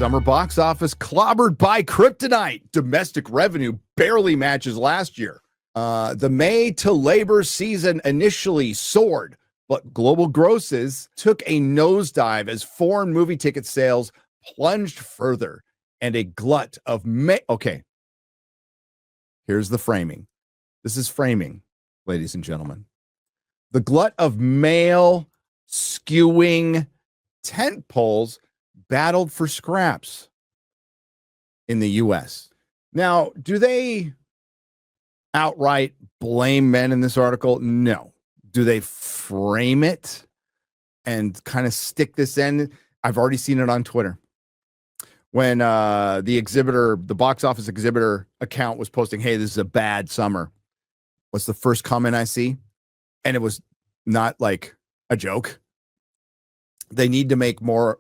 Summer box office clobbered by kryptonite. Domestic revenue barely matches last year. The May to Labor season initially soared, but global grosses took a nosedive as foreign movie ticket sales plunged further, and a glut of okay, here's the framing. This is framing, ladies and gentlemen. The glut of male skewing tent poles battled for scraps in the U.S. Now, do they outright blame men in this article? No. Do they frame it and kind of stick this in? I've already seen it on Twitter. When the box office exhibitor account was posting, hey, this is a bad summer. What's the first comment I see? And it was not like a joke. They need to make more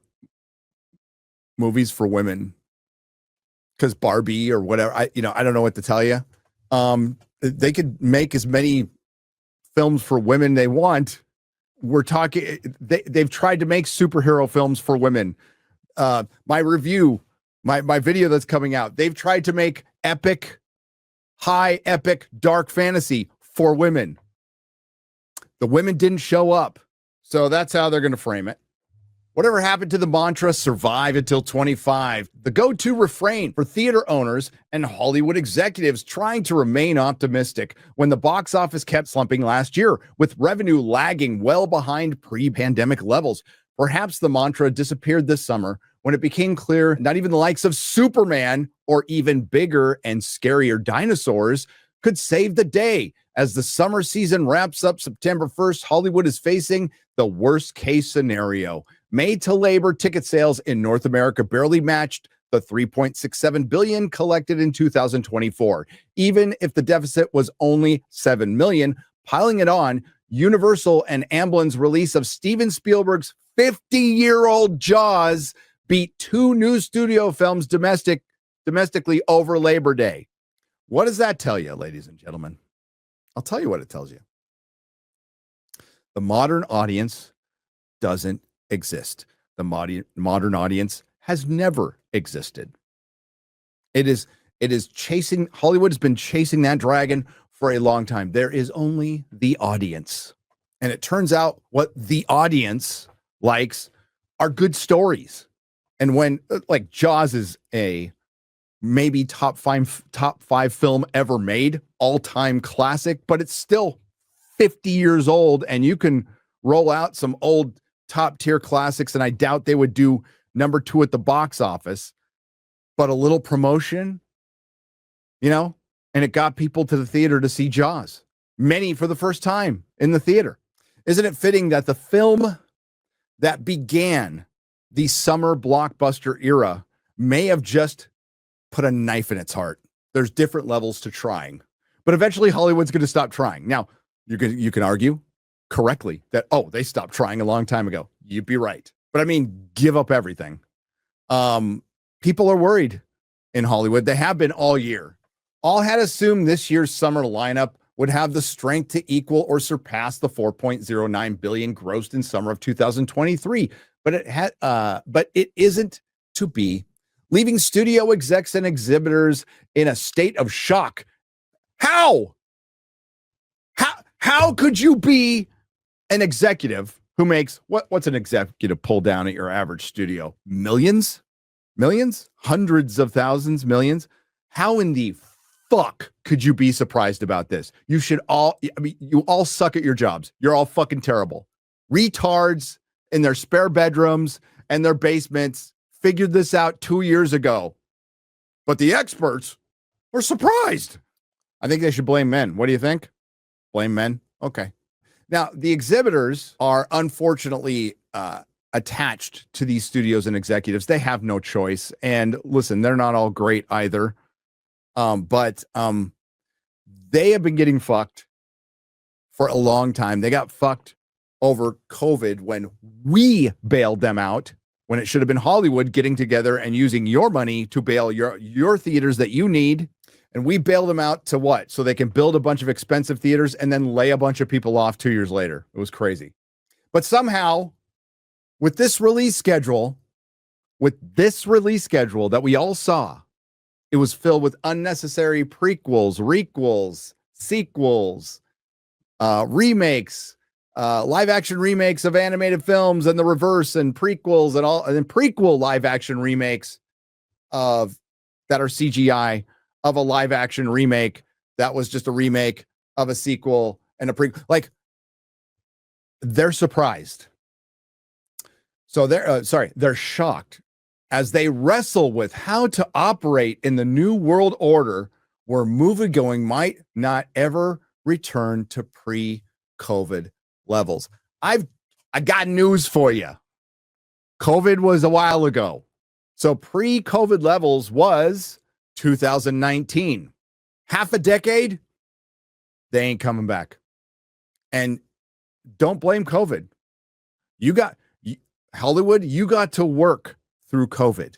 movies for women because Barbie or whatever, I don't know what to tell you. They could make as many films for women they want. We're talking, they've tried to make superhero films for women. My review, my video that's coming out, they've tried to make epic dark fantasy for women. The women didn't show up. So that's how they're going to frame it. Whatever happened to the mantra, survive until 25, the go-to refrain for theater owners and Hollywood executives trying to remain optimistic when the box office kept slumping last year, with revenue lagging well behind pre-pandemic levels. Perhaps the mantra disappeared this summer when it became clear not even the likes of Superman or even bigger and scarier dinosaurs could save the day. As the summer season wraps up September 1st, Hollywood is facing the worst case scenario. May to Labor ticket sales in North America barely matched the $3.67 billion collected in 2024. Even if the deficit was only $7 million, piling it on, Universal and Amblin's release of Steven Spielberg's 50-year-old Jaws beat two new studio films domestically over Labor Day. What does that tell you, ladies and gentlemen? I'll tell you what it tells you. The modern audience doesn't exist. The modern audience has never existed. It is chasing, Hollywood has been chasing that dragon for a long time. There is only the audience. And it turns out what the audience likes are good stories. And when, like, Jaws is a maybe top five film ever made, all-time classic, but it's still 50 years old, and you can roll out some old top-tier classics, and I doubt they would do number 2 at the box office, but a little promotion, and it got people to the theater to see Jaws, many for the first time in the theater. Isn't it fitting that the film that began the summer blockbuster era may have just put a knife in its heart? There's different levels to trying, but eventually Hollywood's going to stop trying. Now, you can argue correctly that, they stopped trying a long time ago. You'd be right. But I mean, give up everything. People are worried in Hollywood. They have been all year. All had assumed this year's summer lineup would have the strength to equal or surpass the $4.09 billion grossed in summer of 2023. But it isn't to be, leaving studio execs and exhibitors in a state of shock. How could you be an executive who makes, what's an executive pull down at your average studio? Millions, hundreds of thousands, millions. How in the fuck could you be surprised about this? You all suck at your jobs. You're all fucking terrible. Retards in their spare bedrooms and their basements figured this out 2 years ago, but the experts were surprised. I think they should blame men. What do you think? Blame men? Okay. Now, the exhibitors are unfortunately attached to these studios and executives. They have no choice. And listen, they're not all great either. But they have been getting fucked for a long time. They got fucked over COVID when we bailed them out, when it should have been Hollywood getting together and using your money to bail your theaters that you need. And we bailed them out to what? So they can build a bunch of expensive theaters and then lay a bunch of people off 2 years later. It was crazy. But somehow, with this release schedule, with this release schedule that we all saw, it was filled with unnecessary prequels, requels, sequels, remakes, live action remakes of animated films and the reverse, and prequels and all, and then prequel live action remakes of that are CGI of a live action remake that was just a remake of a sequel and a prequel. Like, they're surprised. So they're shocked as they wrestle with how to operate in the new world order where moviegoing might not ever return to pre-COVID levels. I got news for you. COVID was a while ago. So pre-COVID levels was 2019. Half a decade, they ain't coming back. And don't blame COVID. Hollywood, you got to work through COVID.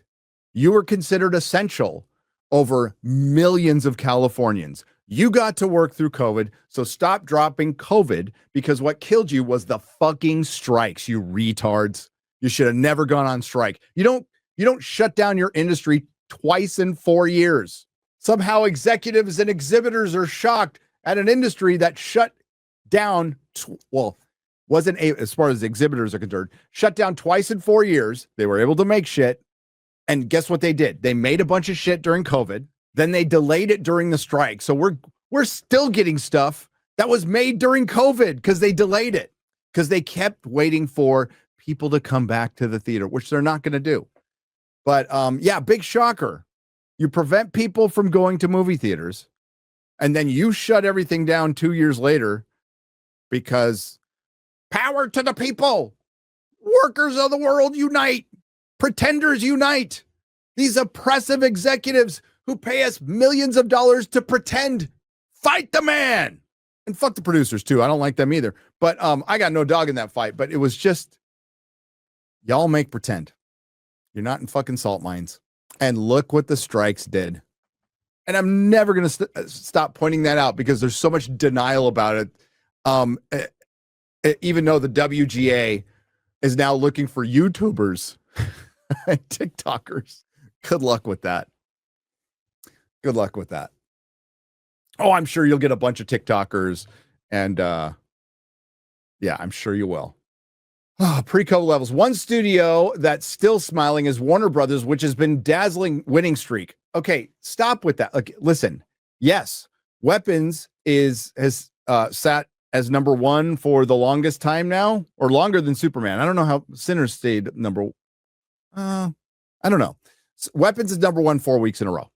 You were considered essential over millions of Californians. You got to work through COVID, so stop dropping COVID, because what killed you was the fucking strikes, you retards. You should have never gone on strike. You don't shut down your industry twice in 4 years. Somehow executives and exhibitors are shocked at an industry that shut down, wasn't as far as exhibitors are concerned, shut down twice in 4 years. They were able to make shit. And guess what they did? They made a bunch of shit during COVID. Then they delayed it during the strike. So we're still getting stuff that was made during COVID because they delayed it, because they kept waiting for people to come back to the theater, which they're not going to do. But yeah, big shocker. You prevent people from going to movie theaters, and then you shut everything down 2 years later because power to the people. Workers of the world unite. Pretenders unite. These oppressive executives who pay us millions of dollars to pretend. Fight the man. And fuck the producers too. I don't like them either. But I got no dog in that fight. But it was just, y'all make pretend. You're not in fucking salt mines. And look what the strikes did. And I'm never going to stop pointing that out because there's so much denial about it. Even though the WGA is now looking for YouTubers and TikTokers. Good luck with that. Good luck with that. Oh, I'm sure you'll get a bunch of TikTokers. And yeah, I'm sure you will. Pre-COVID levels. One studio that's still smiling is Warner Brothers, which has been dazzling winning streak. Stop with that. Listen, yes, Weapons has sat as number one for the longest time now, or longer than Superman. I don't know how Sinners stayed number. I don't know. Weapons is number one 4 weeks in a row.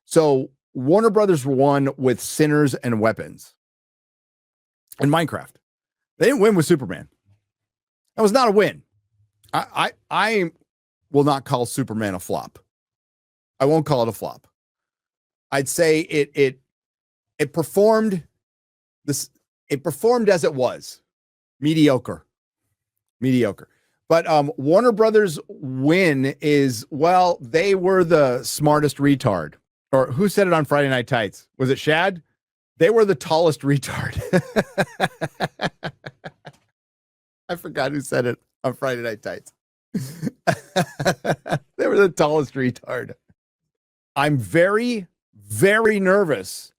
So Warner Brothers won with Sinners and Weapons and Minecraft. They didn't win with Superman. That was not a win. I will not call Superman a flop. I won't call it a flop. I'd say it performed this. It performed as it was, mediocre. But Warner Brothers win is, well, they were the smartest retard. Or who said it on Friday Night Tights? Was it Shad? They were the tallest retard. I forgot who said it on Friday Night Tights. They were the tallest retard. I'm very, very nervous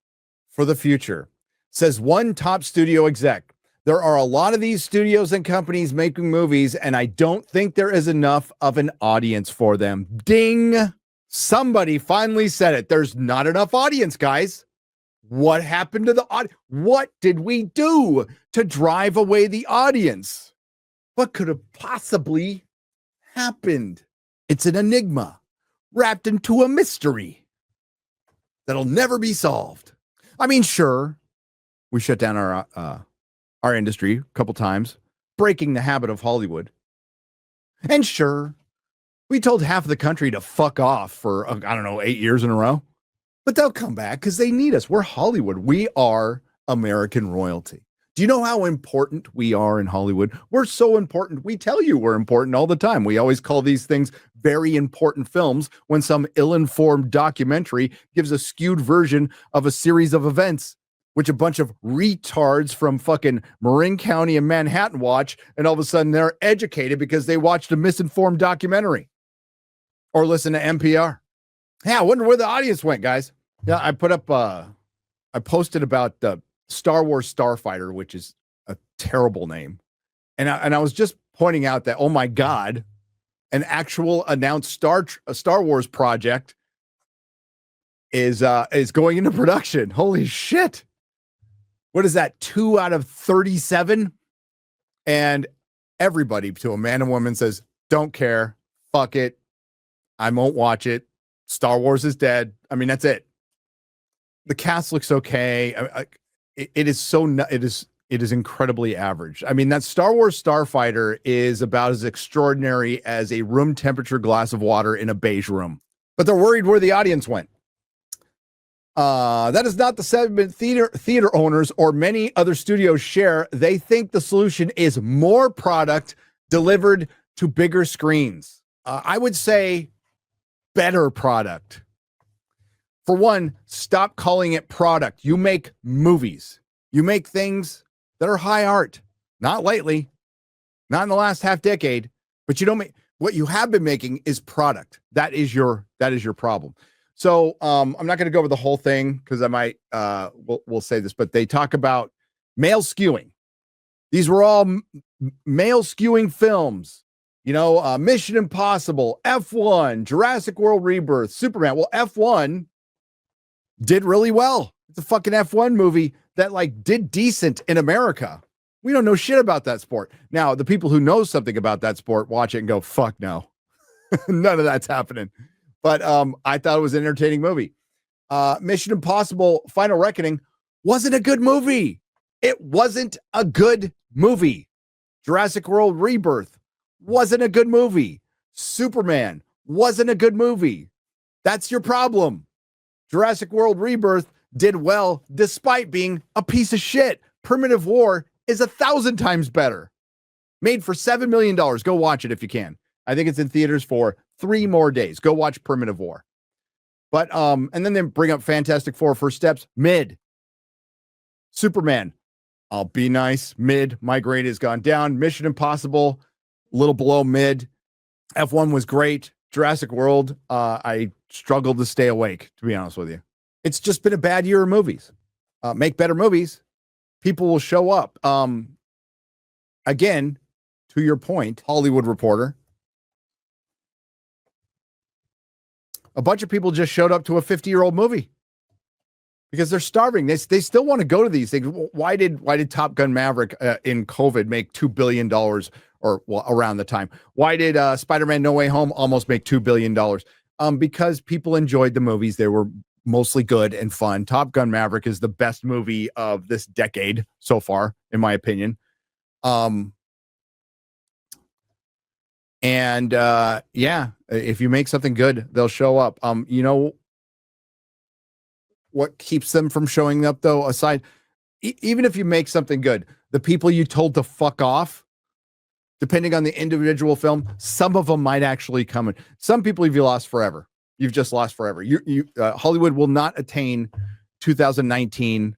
for the future, says one top studio exec. There are a lot of these studios and companies making movies, and I don't think there is enough of an audience for them. Ding! Somebody finally said it. There's not enough audience, guys. What happened to the audience? What did we do to drive away the audience? What could have possibly happened? It's an enigma wrapped into a mystery that'll never be solved. I mean, sure, we shut down our industry a couple times, breaking the habit of Hollywood. And sure, we told half of the country to fuck off for, 8 years in a row. But they'll come back because they need us. We're Hollywood. We are American royalty. Do you know how important we are in Hollywood? We're so important. We tell you we're important all the time. We always call these things very important films when some ill-informed documentary gives a skewed version of a series of events which a bunch of retards from fucking Marin County and Manhattan watch, and all of a sudden they're educated because they watched a misinformed documentary or listen to NPR. Yeah, I wonder where the audience went, guys. Yeah, I posted about the Star Wars Starfighter, which is a terrible name. And I was just pointing out that, oh my God, an actual announced Star Wars project is going into production. Holy shit. What is that? 2 out of 37? And everybody, to a man and woman, says, don't care. Fuck it. I won't watch it. Star Wars is dead. I mean, that's it. The cast looks okay. It is incredibly average. I mean, that Star Wars Starfighter is about as extraordinary as a room temperature glass of water in a beige room. But they're worried where the audience went. That is not the sentiment theater owners or many other studios share. They think the solution is more product delivered to bigger screens. I would say better product. For one, stop calling it product. You make movies. You make things that are high art. Not lately, not in the last half decade, but you don't make what you have been making is product. That is your problem. So I'm not going to go over the whole thing because I might we'll say this, but they talk about male skewing. These were all male skewing films. You know, Mission Impossible, F1, Jurassic World Rebirth, Superman. Well, F1 did really well. It's a fucking F1 movie that like did decent in America. We don't know shit about that sport. Now, the people who know something about that sport watch it and go, fuck no. None of that's happening. But I thought it was an entertaining movie. Mission Impossible Final Reckoning wasn't a good movie. It wasn't a good movie. Jurassic World Rebirth wasn't a good movie. Superman wasn't a good movie. That's your problem. Jurassic World Rebirth did well despite being a piece of shit. Primitive War is 1,000 times better. Made for $7 million. Go watch it if you can. I think it's in theaters for 3 more days. Go watch Primitive War. But and then they bring up Fantastic Four First Steps, mid. Superman, I'll be nice, mid. My grade has gone down. Mission Impossible, a little below mid. F1 was great. Jurassic World, I struggled to stay awake, to be honest with you. It's just been a bad year of movies. Make better movies. People will show up. Again, to your point, Hollywood Reporter. A bunch of people just showed up to a 50-year-old movie because they're starving. They still want to go to these things. Why did Top Gun Maverick in COVID make $2 billion or well, around the time? Why did Spider-Man No Way Home almost make $2 billion? Because people enjoyed the movies. They were mostly good and fun. Top Gun Maverick is the best movie of this decade so far, in my opinion. And yeah, if you make something good, they'll show up. You know what keeps them from showing up though, aside, even if you make something good, the people you told to fuck off, depending on the individual film, some of them might actually come in. Some people you've lost forever. You've just lost forever. Hollywood will not attain 2019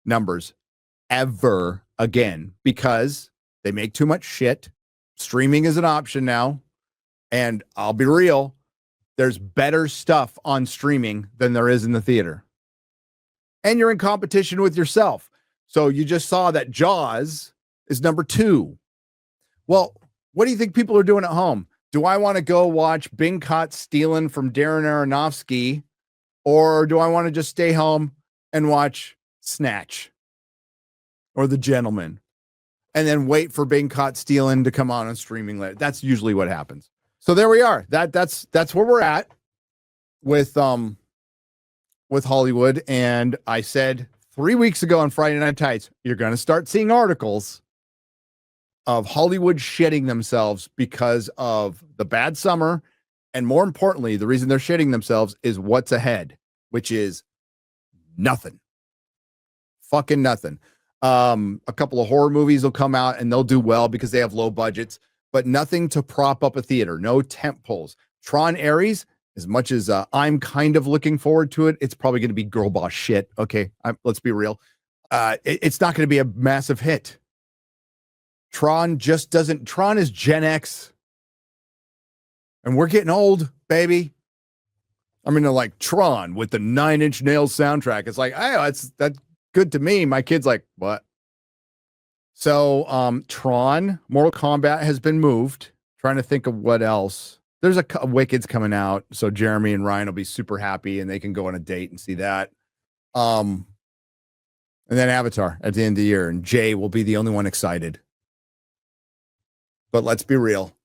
numbers ever again because they make too much shit. Streaming is an option now. And I'll be real, there's better stuff on streaming than there is in the theater. And you're in competition with yourself. So you just saw that Jaws is number 2. Well, what do you think people are doing at home? Do I want to go watch Being Caught Stealing from Darren Aronofsky, or do I want to just stay home and watch Snatch or The Gentleman and then wait for Being Caught Stealing to come on streaming later? That's usually what happens. So there we are. That's where we're at with Hollywood. And I said 3 weeks ago on Friday Night Tights, you're going to start seeing articles of Hollywood shitting themselves because of the bad summer. And more importantly, the reason they're shitting themselves is what's ahead, which is nothing. Fucking nothing. A couple of horror movies will come out and they'll do well because they have low budgets, but nothing to prop up a theater. No tent poles. Tron Ares, as much as I'm kind of looking forward to it, it's probably going to be girl boss shit. Okay, let's be real. it's not going to be a massive hit. Tron just doesn't. Tron is Gen X. And we're getting old, baby. I mean, they're like Tron with the 9 Inch Nails soundtrack. It's like, oh, that's good to me. My kid's like, what? So, Tron, Mortal Kombat has been moved. Trying to think of what else. There's a Wicked's coming out, so Jeremy and Ryan will be super happy, and they can go on a date and see that. And then Avatar at the end of the year, and Jay will be the only one excited. But let's be real.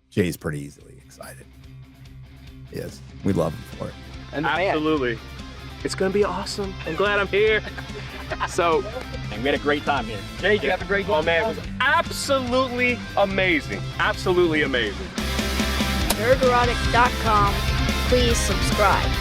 Jay's pretty easily excited. Yes, we love him for it. And absolutely. It's going to be awesome. I'm glad I'm here. So, we had a great time here. Jay, you have a great time. Oh, man, it was absolutely amazing. Absolutely amazing. Nerderotic.com. Please subscribe.